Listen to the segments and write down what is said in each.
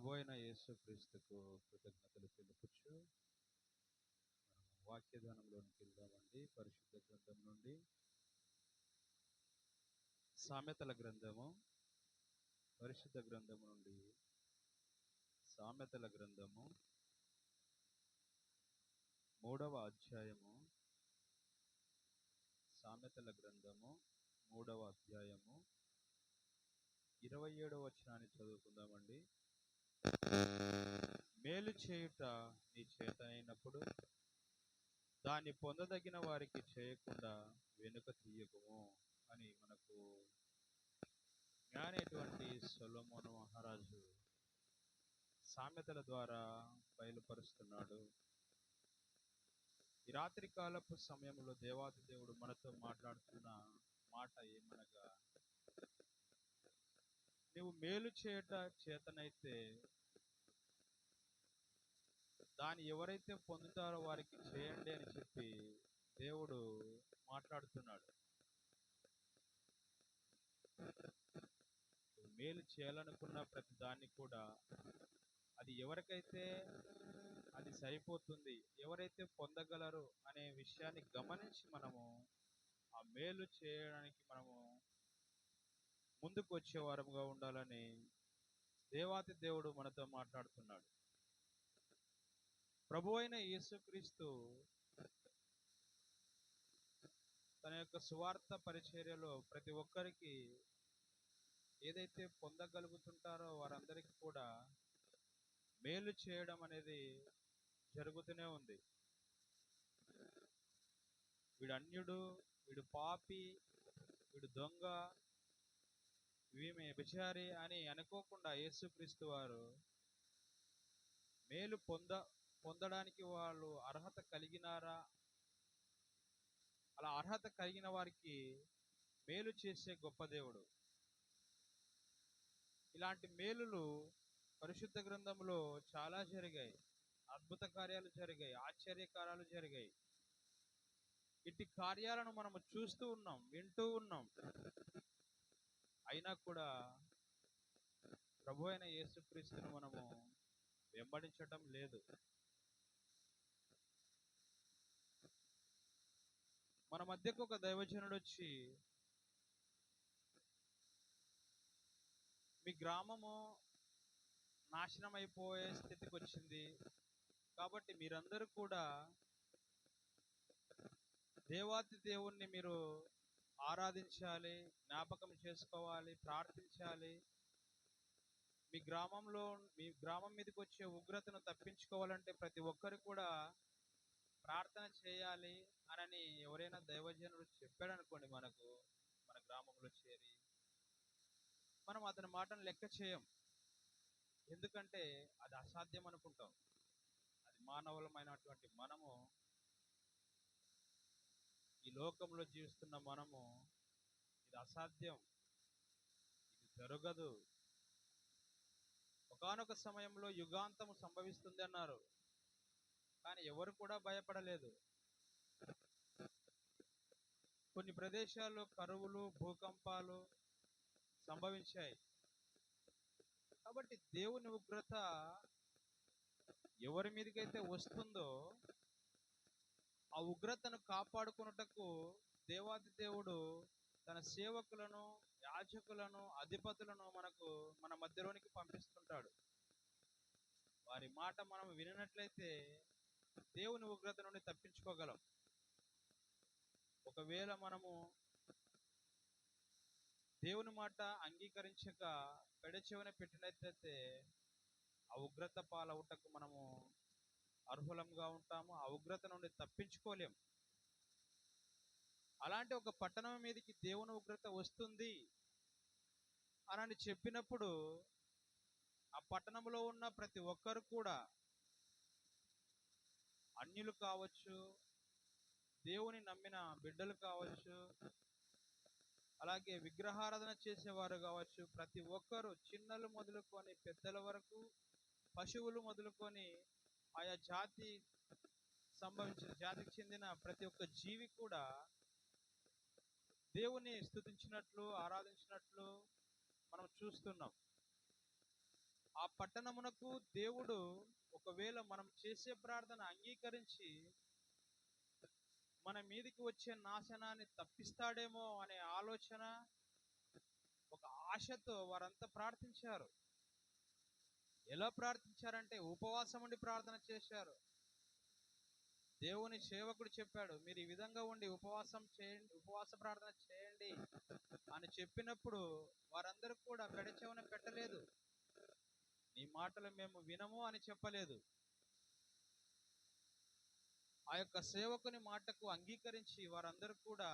ప్రభు అయిన యేసుక్రీస్తుకు కృతజ్ఞతలు తెలుపుచు మనం వాక్యదానంలోనికి వెళ్దామండి. పరిశుద్ధ గ్రంథం నుండి సామెతల గ్రంథము, పరిశుద్ధ గ్రంథము నుండి సామెతల గ్రంథము 3వ అధ్యాయము, సామెతల గ్రంథము 3వ అధ్యాయము 27వ వచనాన్ని చదువుకుందామండి. మేలు చేయుట నీ చేతనైనప్పుడు దాన్ని పొందదగిన వారికి చేయకుండా వెనుక తీయకము అని మనకు జ్ఞానేటువంటి సొలొమోను మహారాజు సామెతల ద్వారా బయలుపరుస్తున్నాడు. ఈ రాత్రి కాలపు సమయంలో దేవాది దేవుడు మనతో మాట్లాడుతున్న మాట ఏమనగా, నువ్వు మేలు చేయట చేతనైతే దాన్ని ఎవరైతే పొందుతారో వారికి చేయండి అని చెప్పి దేవుడు మాట్లాడుతున్నాడు. మేలు చేయాలనుకున్న ప్రతి దాన్ని కూడా అది ఎవరికైతే అది సరిపోతుంది, ఎవరైతే పొందగలరు అనే విషయాన్ని గమనించి మనము ఆ మేలు చేయడానికి మనము ముందుకు వచ్చే వారముగా ఉండాలని దేవాతి దేవుడు మనతో మాట్లాడుతున్నాడు. ప్రభు అయిన యేసుక్రీస్తు తన యొక్క సువార్త పరిచర్యలో ప్రతి ఒక్కరికి ఏదైతే పొందగలుగుతుంటారో వారందరికీ కూడా మేలు చేయడం అనేది జరుగుతూనే ఉంది. వీడు అన్యుడు, వీడు పాపి, వీడు దొంగ, వీమె వ్యభిచారి అని అనుకోకుండా యేసుక్రీస్తు వారు మేలు పొందడానికి వాళ్ళు అర్హత కలిగినారా, అలా అర్హత కలిగిన వారికి మేలు చేసే గొప్ప దేవుడు. ఇలాంటి మేలులు పరిశుద్ధ గ్రంథంలో చాలా జరిగాయి. అద్భుత కార్యాలు జరిగాయి, ఆశ్చర్యకార్యాలు జరిగాయి. ఇట్టి కార్యాలను మనము చూస్తూ ఉన్నాం, వింటూ ఉన్నాం. అయినా కూడా ప్రభు అయిన యేసుక్రీస్తును మనము వెంబడించటం లేదు. మన మధ్యకు ఒక దైవజనుడు వచ్చి, మీ గ్రామము నాశనం అయిపోయే స్థితికి వచ్చింది కాబట్టి మీరందరూ కూడా దేవాతి దేవుణ్ణి మీరు ఆరాధించాలి, జ్ఞాపకం చేసుకోవాలి, ప్రార్థించాలి. మీ గ్రామం మీదకి వచ్చే ఉగ్రతను తప్పించుకోవాలంటే ప్రతి ఒక్కరు కూడా ప్రార్థన చేయాలి అని ఎవరైనా దైవజనుడు చెప్పాడు అనుకోండి, మన గ్రామంలో చేరి మనం అతని మాటను లెక్క చేయం. ఎందుకంటే అది అసాధ్యం అనుకుంటాం. అది మానవులమైనటువంటి మనము, ఈ లోకంలో జీవిస్తున్న మనము, ఇది అసాధ్యం, ఇది జరగదు, ఒకానొక సమయంలో యుగాంతము సంభవిస్తుంది అన్నారు. కానీ ఎవరు కూడా భయపడలేదు. కొన్ని ప్రదేశాల్లో కరువులు, భూకంపాలు సంభవించాయి. కాబట్టి దేవుని ఉగ్రత ఎవరి మీదకైతే వస్తుందో ఆ ఉగ్రతను కాపాడుకున్నటకు దేవాది దేవుడు తన సేవకులను, యాజకులను, అధిపతులను మన మధ్యలోనికి పంపిస్తుంటాడు. వారి మాట మనం వినట్లయితే దేవుని ఉగ్రత నుండి తప్పించుకోగలం. ఒకవేళ మనము దేవుని మాట అంగీకరించక పెడచెవిన పెట్టినట్లయితే ఆ ఉగ్రత పాలవుటకు మనము అర్హులంగా ఉంటాము. ఆ ఉగ్రత నుండి తప్పించుకోలేం. అలాంటి ఒక పట్టణం మీదకి దేవుని ఉగ్రత వస్తుంది అని చెప్పినప్పుడు ఆ పట్టణంలో ఉన్న ప్రతి ఒక్కరు కూడా, అన్యులు కావచ్చు, దేవుని నమ్మిన బిడ్డలు కావచ్చు, అలాగే విగ్రహారాధన చేసేవారు కావచ్చు, ప్రతి ఒక్కరు చిన్నలు మొదలుకొని పెద్దల వరకు, పశువులు మొదలుకొని ఆయా జాతికి చెందిన ప్రతి ఒక్క జీవి కూడా దేవుని స్తుతించినట్లు, ఆరాధించినట్లు మనం చూస్తున్నాం. ఆ ఆ పట్టణమునకు దేవుడు ఒకవేళ మనం చేసే ప్రార్థన అంగీకరించి మన మీదికి వచ్చే నాశనాన్ని తప్పిస్తాడేమో అనే ఆలోచన, ఒక ఆశతో వారంతా ప్రార్థించారు. ఎలా ప్రార్థించారంటే ఉపవాసం ఉండి ప్రార్థన చేశారు. దేవుని సేవకుడు చెప్పాడు, మీరు ఈ విధంగా ఉండి ఉపవాసం చేయండి, ఉపవాస ప్రార్థన చేయండి అని చెప్పినప్పుడు వారందరూ కూడా పెడచెవిన పెట్టలేదు. నీ మాటలు మేము వినము అని చెప్పలేదు. ఆ యొక్క సేవకుని మాటకు అంగీకరించి వారందరూ కూడా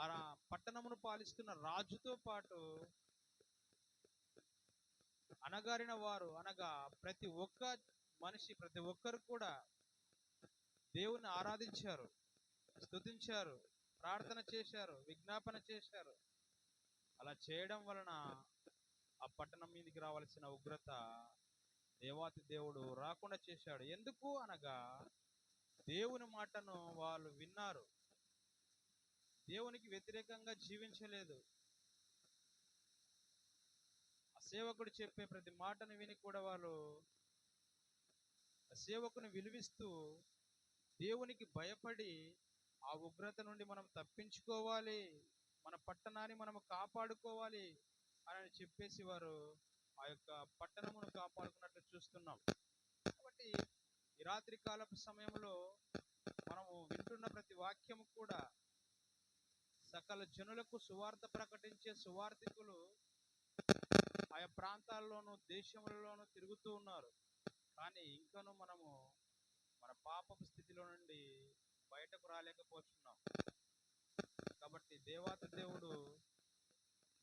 ఆ పట్టణమును పాలిస్తున్న రాజుతో పాటు అనగారిన వారు అనగా ప్రతి ఒక్క మనిషి, ప్రతి ఒక్కరు కూడా దేవుని ఆరాధించారు, స్తుతించారు, ప్రార్థన చేశారు, విజ్ఞాపన చేశారు. అలా చేయడం వలన ఆ పట్టణం మీదకి రావాల్సిన ఉగ్రత దేవాతి దేవుడు రాకుండా చేశాడు. ఎందుకు అనగా దేవుని మాటను వాళ్ళు విన్నారు, దేవునికి వ్యతిరేకంగా జీవించలేదు. ఆ సేవకుడు చెప్పే ప్రతి మాటను విని కూడా వాళ్ళు సేవకుని విలువిస్తూ దేవునికి భయపడి ఆ ఉగ్రత నుండి మనం తప్పించుకోవాలి, మన పట్టణాన్ని మనం కాపాడుకోవాలి అని చెప్పేసి వారు ఆ యొక్క పట్టణమును కాపాడుకున్నట్లు చూస్తున్నాం. కాబట్టి ఈ రాత్రి కాలపు సమయంలో మనము వింటున్న ప్రతి వాక్యము కూడా సకల జనులకు సువార్త ప్రకటించే సువార్థికులు ఆయా ప్రాంతాల్లోనూ దేశములలోనూ తిరుగుతూ ఉన్నారు. కానీ ఇంకనూ మనము మన పాపపు స్థితిలో నుండి బయటకు రాలేకపోతున్నాం. కాబట్టి దేవాతి దేవుడు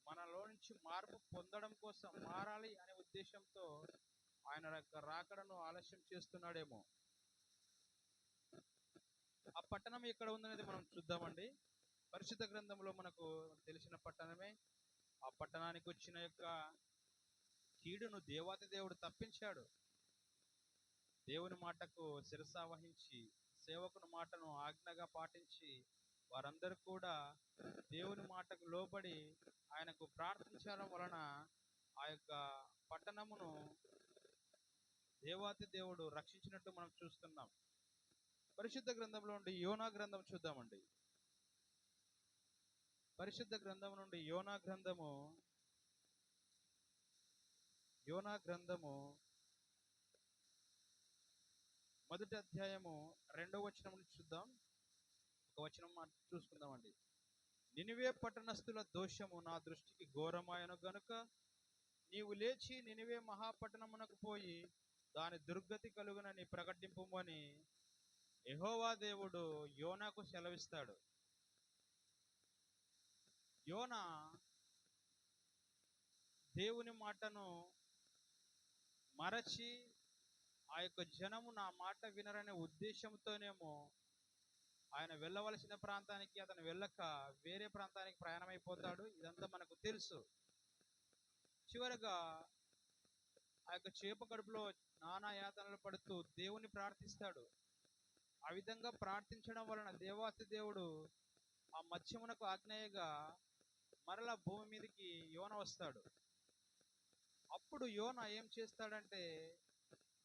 మనలో నుంచి మార్పు పొందడం కోసం, మారాలి అనే ఉద్దేశంతో ఆయన యొక్క రాకడను ఆలస్యం చేస్తున్నాడేమో. ఆ పట్టణం ఎక్కడ ఉందనేది మనం చూద్దామండి. పరిశుద్ధ గ్రంథంలో మనకు తెలిసిన పట్టణమే. ఆ పట్టణానికి వచ్చిన యొక్క కీడును దేవాతి దేవుడు తప్పించాడు. దేవుని మాటకు శిరసా వహించి, సేవకుని మాటను ఆజ్ఞగా పాటించి వారందరూ కూడా దేవుని మాటకు లోబడి ఆయనకు ప్రార్థించడం వలన ఆ యొక్క పట్టణమును దేవాతి దేవుడు రక్షించినట్టు మనం చూస్తున్నాం. పరిశుద్ధ గ్రంథంలో నుండి యోనా గ్రంథం చూద్దామండి. పరిశుద్ధ గ్రంథం నుండి యోనా గ్రంథము మొదటి అధ్యాయము 2వ వచనం నుంచి చూద్దాం. ఒక వచనం చూసుకుందామండి. నినివే పట్టణస్థుల దోషము నా దృష్టికి ఘోరమాయను గనుక నీవు లేచి నినివే మహాపట్టణమునకు పోయి దాని దుర్గతి కలుగునని ప్రకటింపుమని యెహోవా దేవుడు యోనాకు సెలవిస్తాడు. యోనా దేవుని మాటను మరచి ఆ యొక్క జనము నా మాట వినరనే ఉద్దేశంతోనేమో ఆయన వెళ్ళవలసిన ప్రాంతానికి అతను వెళ్ళక వేరే ప్రాంతానికి ప్రయాణమైపోతాడు. ఇదంతా మనకు తెలుసు. చివరగా ఆ యొక్క చేప కడుపులో నానా యాతనలు పడుతూ దేవుని ప్రార్థిస్తాడు. ఆ విధంగా ప్రార్థించడం వలన దేవాతి దేవుడు ఆ మత్స్యమునకు ఆజ్ఞేయగా మరలా భూమి మీదకి యోన వస్తాడు. అప్పుడు యోన ఏం చేస్తాడంటే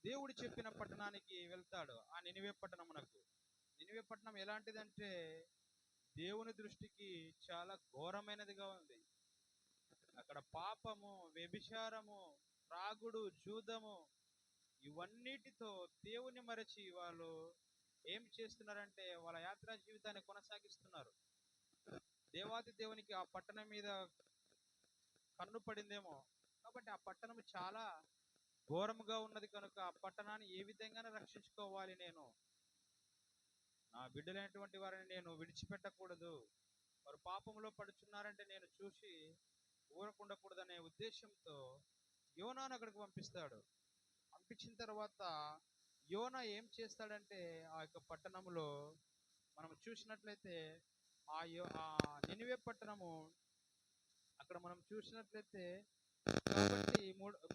దేవుడు చెప్పిన పట్టణానికి వెళ్తాడు, ఆ నినివే పట్టణమునకు. నినివే పట్టణం ఎలాంటిదంటే దేవుని దృష్టికి చాలా ఘోరమైనదిగా ఉంది. అక్కడ పాపము, వ్యభిచారము, త్రాగుడు, జూదము ఇవన్నిటితో దేవుని మరచి వాళ్ళు ఏం చేస్తున్నారంటే వాళ్ళ యాత్రా జీవితాన్ని కొనసాగిస్తున్నారు. దేవాతి దేవునికి ఆ పట్టణం మీద కన్ను పడిందేమో. కాబట్టి ఆ పట్టణం చాలా ఘోరముగా ఉన్నది కనుక ఆ పట్టణాన్ని ఏ విధంగానే రక్షించుకోవాలి, నేను నా బిడ్డలైనటువంటి వారిని నేను విడిచిపెట్టకూడదు, వారు పాపంలో పడుచున్నారంటే నేను చూసి ఊరకుండకూడదనే ఉద్దేశంతో యోనాను అక్కడికి పంపిస్తాడు. పంపించిన తర్వాత యోనా ఏం చేస్తాడంటే ఆ యొక్క పట్టణంలో మనం చూసినట్లయితే ఆ నినివే పట్టణము అక్కడ మనం చూసినట్లయితే, కాబట్టి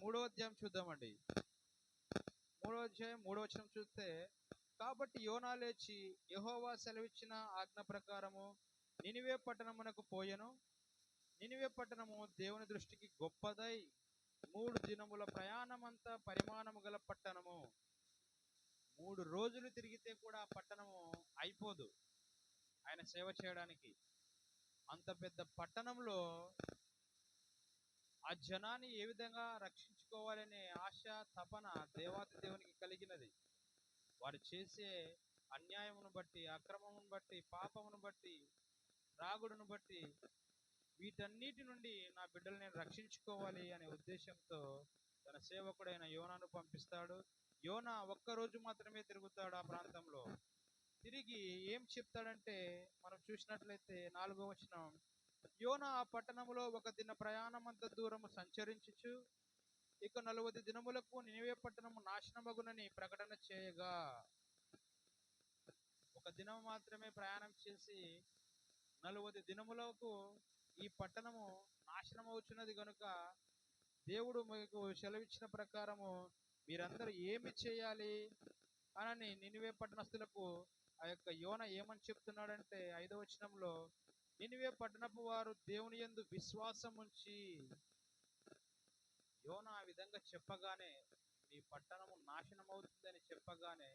మూడవ అధ్యాయం చూద్దామండి. 3వ అధ్యాయం 3వ వచనం చూస్తే, కాబట్టి యోనా లేచి యెహోవా సెలవిచ్చిన ఆజ్ఞ ప్రకారము నినివే పట్టణమునకు పోయెను. నినివే పట్టణము దేవుని దృష్టికి గొప్పదై 3 దినముల ప్రయాణమంతా పరిమాణము గల పట్టణము. 3 రోజులు తిరిగితే కూడా ఆ పట్టణము అయిపోదు ఆయన సేవ చేయడానికి. అంత పెద్ద పట్టణంలో ఆ జనాన్ని ఏ విధంగా రక్షించుకోవాలనే ఆశ, తపన దేవాతి దేవునికి కలిగినది. వారు చేసే అన్యాయమును బట్టి, అక్రమమును బట్టి, పాపమును బట్టి, రాగుడును బట్టి, వీటన్నిటి నుండి నా బిడ్డలు నేను రక్షించుకోవాలి అనే ఉద్దేశంతో తన సేవకుడైన యోనాను పంపిస్తాడు. యోనా ఒక్కరోజు మాత్రమే తిరుగుతాడు ఆ ప్రాంతంలో. తిరిగి ఏం చెప్తాడంటే, మనం చూసినట్లయితే 4వ వచనం, యోనా ఆ పట్టణంలో 1 దిన ప్రయాణమంత దూరము సంచరించుచు ఇక 40 దినములకు నినివే పట్టణము నాశనమగునని ప్రకటన చేయగా. 1 దినం మాత్రమే ప్రయాణం చేసి 40 దినములకు ఈ పట్టణము నాశనం అవుతున్నది గనుక దేవుడు మీకు సెలవిచ్చిన ప్రకారము మీరందరూ ఏమి చేయాలి అని నినివే పట్టణస్థులకు ఆ యొక్క యోన ఏమని చెప్తున్నాడంటే 5వ వచనంలో, నినివే పట్టణపు వారు దేవుని యందు విశ్వాసం ఉంచి. యోన ఆ విధంగా చెప్పగానే, మీ పట్టణము నాశనం అవుతుందని చెప్పగానే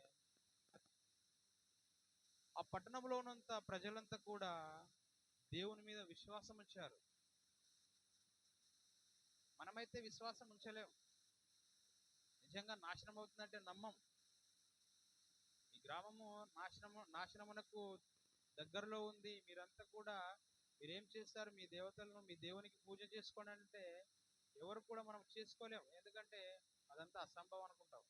ఆ పట్టణంలో ఉన్నంత ప్రజలంతా కూడా దేవుని మీద విశ్వాసం ఉంచారు. మనమైతే విశ్వాసం ఉంచలేం. నిజంగా నాశనం అవుతుందంటే నమ్మం. ఈ గ్రామము నాశనమునకు దగ్గరలో ఉంది, మీరంతా కూడా మీరేం చేస్తారు, మీ దేవతలను మీ దేవునికి పూజ చేసుకోండి అంటే ఎవరు కూడా మనం చేసుకోలేం. ఎందుకంటే అదంతా అసంభవం అనుకుంటాం,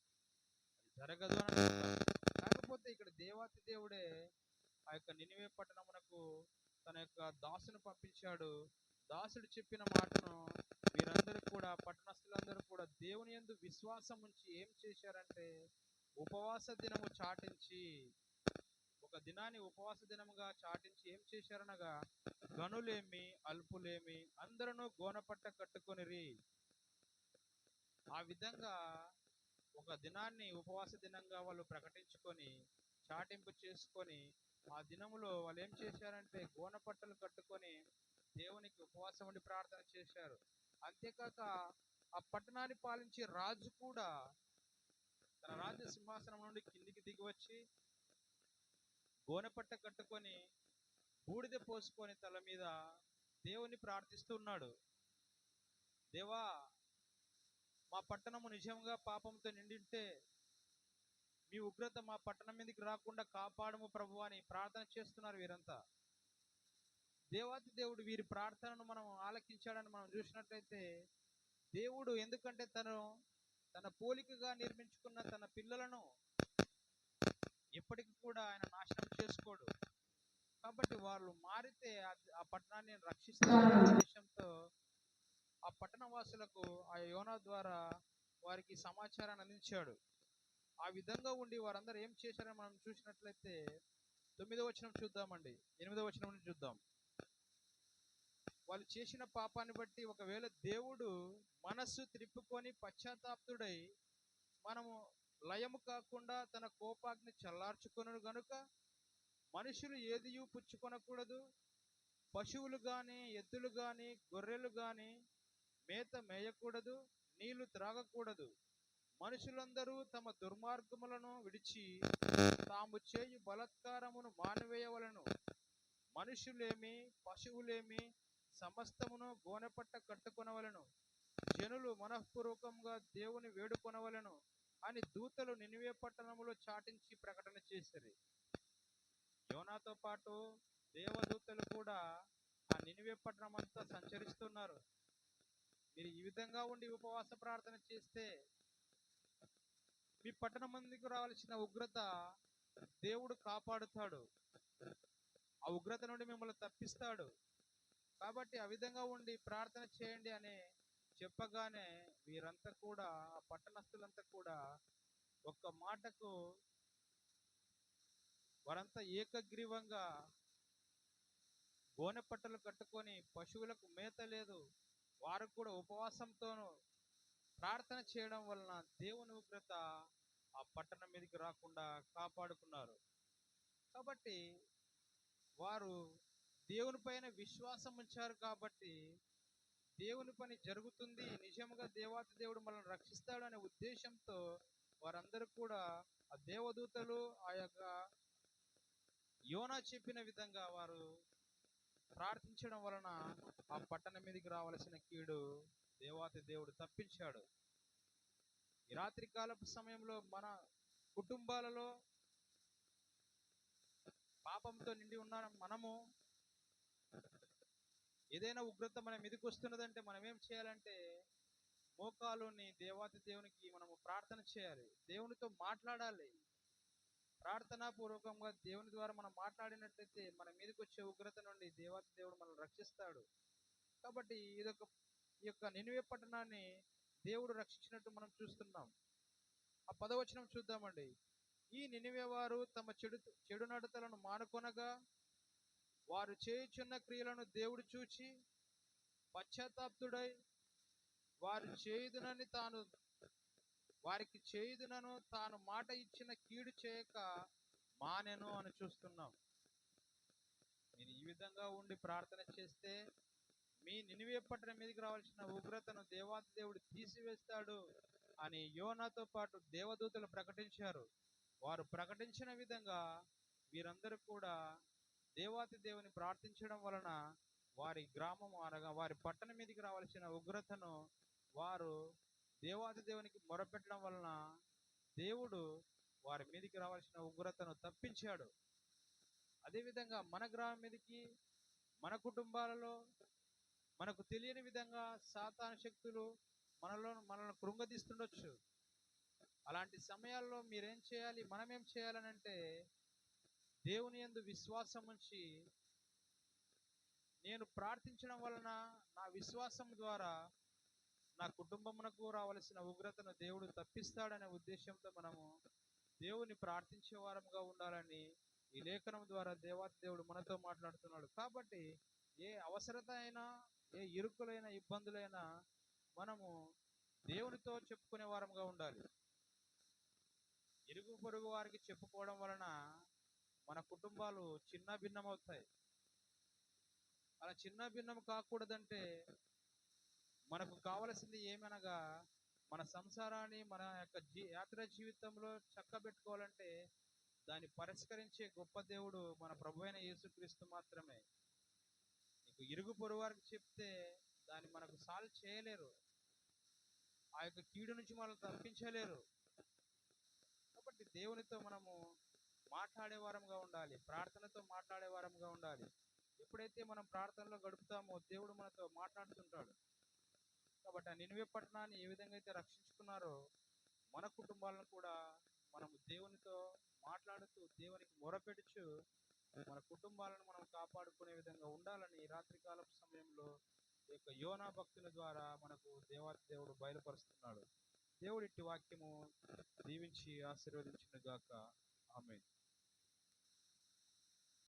అది జరగదు అని అనుకుంటాం. కాకపోతే ఇక్కడ దేవాతి దేవుడే ఆ యొక్క నినివే పట్టణమునకు తన యొక్క దాసును పంపించాడు. దాసుడు చెప్పిన మాటను వీరందరూ కూడా, పట్టణస్థులందరూ కూడా దేవుని యందు విశ్వాసం ఉంచి ఏం చేశారంటే, ఉపవాస దినము చాటించి, 1 దినాన్ని ఉపవాస దినముగా చాటించి ఏం చేశారనగా, గనులేమి అల్పులేమి అందరూ గోనపట్ట కట్టుకొనిరి. ఆ విధంగా 1 దినాన్ని ఉపవాస దినంగా వాళ్ళు ప్రకటించుకొని చాటింపు చేసుకొని, ఆ దినములో వాళ్ళు ఏం చేశారంటే గోనపట్టలు కట్టుకొని దేవునికి ఉపవాసం ఉండి ప్రార్థన చేశారు. అంతేకాక ఆ పట్టణాన్ని పాలించే రాజు కూడా తన రాజ్య సింహాసనం నుండి కిందికి దిగి వచ్చి గోనెపట్ట కట్టుకొని బూడిద పోసుకొని తల మీద దేవుని ప్రార్థిస్తున్నాడు. దేవా, మా పట్టణము నిజంగా పాపంతో నిండింటే మీ ఉగ్రత మా పట్టణం మీదకి రాకుండా కాపాడము ప్రభు అని ప్రార్థన చేస్తున్నారు వీరంతా. దేవాతి దేవుడు వీరి ప్రార్థనను మనం ఆలకించాడని మనం చూసినట్లయితే, దేవుడు ఎందుకంటే తన పోలికగా నిర్మించుకున్న తన పిల్లలను ఎప్పటికీ కూడా ఆయన నాశనం చేసుకోడు. కాబట్టి వాళ్ళు మారితే ఆ పట్టణాన్ని రక్షిస్తారనే ఉద్దేశంతో ఆ పట్టణ వాసులకు ఆ యోనా ద్వారా వారికి సమాచారాన్ని అందించాడు. ఆ విధంగా ఉండి వారందరూ ఏం చేశారని మనం చూసినట్లయితే 9వ వచనం చూద్దామండి, 8వ వచనం నుంచి చూద్దాం. వాళ్ళు చేసిన పాపాన్ని బట్టి ఒకవేళ దేవుడు మనస్సు త్రిప్పుకొని పశ్చాత్తాప్తుడై మనము లయము కాకుండా తన కోపాగ్ని చల్లార్చుకొను గనుక మనుషులు ఏదియూ పుచ్చుకొనకూడదు, పశువులు గాని ఎద్దులు గాని గొర్రెలు గాని మేత మేయకూడదు, నీళ్లు త్రాగకూడదు. మనుషులందరూ తమ దుర్మార్గములను విడిచి తాము చేయు బలాత్కారమును మానివేయవలను. మనుషులేమి పశువులేమి సమస్తమును గోనెపట్ట కట్టుకొనవలను. జనులు మనఃపూర్వకంగా దేవుని వేడుకొనవలను అని దూతలు నినివే పట్టణములో చాటించి ప్రకటన చేశారు. యోనాతో పాటు దేవదూతలు కూడా ఆ నినివే పట్టణం అంతా సంచరిస్తున్నారు. మీరు ఈ విధంగా ఉండి ఉపవాస ప్రార్థన చేస్తే మీ పట్టణం మందికి రావాల్సిన ఉగ్రత దేవుడు కాపాడుతాడు, ఆ ఉగ్రత నుండి మిమ్మల్ని తప్పిస్తాడు. కాబట్టి ఆ విధంగా ఉండి ప్రార్థన చేయండి అని చెప్పగానే వీరంతా కూడా, ఆ పట్టణస్థులంతా కూడా ఒక్క మాటకు వారంతా ఏకగ్రీవంగా గోనె పట్టలు కట్టుకొని, పశువులకు మేత లేదు, వారు కూడా ఉపవాసంతోనూ ప్రార్థన చేయడం వలన దేవుని ఉగ్రత ఆ పట్టణం మీదకి రాకుండా కాపాడుకున్నారు. కాబట్టి వారు దేవుని పైన విశ్వాసం ఉంచారు. కాబట్టి దేవుని పని జరుగుతుంది, నిజముగా దేవాతి దేవుడు మనల్ని రక్షిస్తాడు అనే ఉద్దేశంతో వారందరూ కూడా ఆ దేవదూతలు ఆ యొక్క యోనా చెప్పిన విధంగా వారు ప్రార్థించడం వలన ఆ పట్టణం మీదకి రావలసిన కీడు దేవాతి దేవుడు తప్పించాడు. ఈ రాత్రి కాలపు సమయంలో మన కుటుంబాలలో పాపంతో నిండి ఉన్న మనము ఏదైనా ఉగ్రత మన మీదకి వస్తున్నదంటే మనం ఏం చేయాలంటే మోకాలుని దేవాతి దేవునికి మనము ప్రార్థన చేయాలి, దేవునితో మాట్లాడాలి. ప్రార్థనా పూర్వకంగా దేవుని ద్వారా మనం మాట్లాడినట్లయితే మన మీదకి వచ్చే ఉగ్రత నుండి దేవాతి దేవుడు మనల్ని రక్షిస్తాడు. కాబట్టి ఈ యొక్క నినివే పట్టణాన్ని దేవుడు రక్షించినట్టు మనం చూస్తున్నాం. ఆ 10వ వచనం చూద్దామండి. ఈ నినివే వారు తమ చెడు నడతలను మానుకొనగా వారు చేయుచున్న క్రియలను దేవుడు చూచి పశ్చాత్తాప్తుడై వారికి చేయుదునను తాను మాట ఇచ్చిన కీడు చేయక మానెను అని చూస్తున్నాం. మీరు ఈ విధంగా ఉండి ప్రార్థన చేస్తే మీ నినివే పట్టణం మీదకి రావాల్సిన ఉగ్రతను దేవాతి దేవుడు తీసివేస్తాడు అని యోనాతో పాటు దేవదూతలు ప్రకటించారు. వారు ప్రకటించిన విధంగా వీరందరూ కూడా దేవాతి దేవుని ప్రార్థించడం వలన వారి గ్రామం అనగా వారి పట్టణం మీదకి రావాల్సిన ఉగ్రతను వారు దేవాతి దేవునికి మొరపెట్టడం వలన దేవుడు వారి మీదకి రావాల్సిన ఉగ్రతను తప్పించాడు. అదేవిధంగా మన గ్రామం మీదకి, మన కుటుంబాలలో మనకు తెలియని విధంగా సాతాను శక్తులు మనల్ని కృంగదీస్తుండొచ్చు. అలాంటి సమయాల్లో మీరేం చేయాలి, మనమేం చేయాలని అంటే దేవుని యందు విశ్వాసం ఉంచి నేను ప్రార్థించడం వలన నా విశ్వాసం ద్వారా నా కుటుంబమునకు రావలసిన ఉగ్రతను దేవుడు తప్పిస్తాడనే ఉద్దేశంతో మనము దేవుని ప్రార్థించే వారముగా ఉండాలని ఈ లేఖనం ద్వారా దేవాతి దేవుడు మనతో మాట్లాడుతున్నాడు. కాబట్టి ఏ అవసరత అయినా, ఏ ఇరుకులైన ఇబ్బందులైనా మనము దేవునితో చెప్పుకునే వారముగా ఉండాలి. ఇరుగు పొరుగు వారికి చెప్పుకోవడం వలన మన కుటుంబాలు చిన్న భిన్నమవుతాయి. అలా చిన్న భిన్నం కాకూడదంటే మనకు కావలసింది ఏమనగా మన సంసారాన్ని, మన యొక్క యాత్ర జీవితంలో చక్కబెట్టుకోవాలంటే దాన్ని పరిష్కరించే గొప్ప దేవుడు మన ప్రభు అయిన యేసుక్రీస్తు మాత్రమే. నీకు ఇరుగు పొరుగు వారికి చెప్తే దాన్ని మనకు సాల్వ్ చేయలేరు, ఆ యొక్క కీడు నుంచి మనల్ని తప్పించలేరు. కాబట్టి దేవునితో మనము మాట్లాడే వారంగా ఉండాలి, ప్రార్థనతో మాట్లాడే వారంగా ఉండాలి. ఎప్పుడైతే మనం ప్రార్థనలో గడుపుతామో దేవుడు మనతో మాట్లాడుతుంటాడు. కాబట్టి ఆ నినివే పట్టణాన్ని ఏ విధంగా అయితే రక్షించుకున్నారో మన కుటుంబాలను కూడా మనము దేవునితో మాట్లాడుతూ దేవునికి మొరపెడుచు మన కుటుంబాలను మనం కాపాడుకునే విధంగా ఉండాలని రాత్రికాలపు సమయంలో ఈ యొక్క యోనా భక్తుల ద్వారా మనకు దేవాతి దేవుడు బయలుపరుస్తున్నాడు. దేవుడి వాక్యము దీవించి ఆశీర్వదించును గాక. ఆమేన్.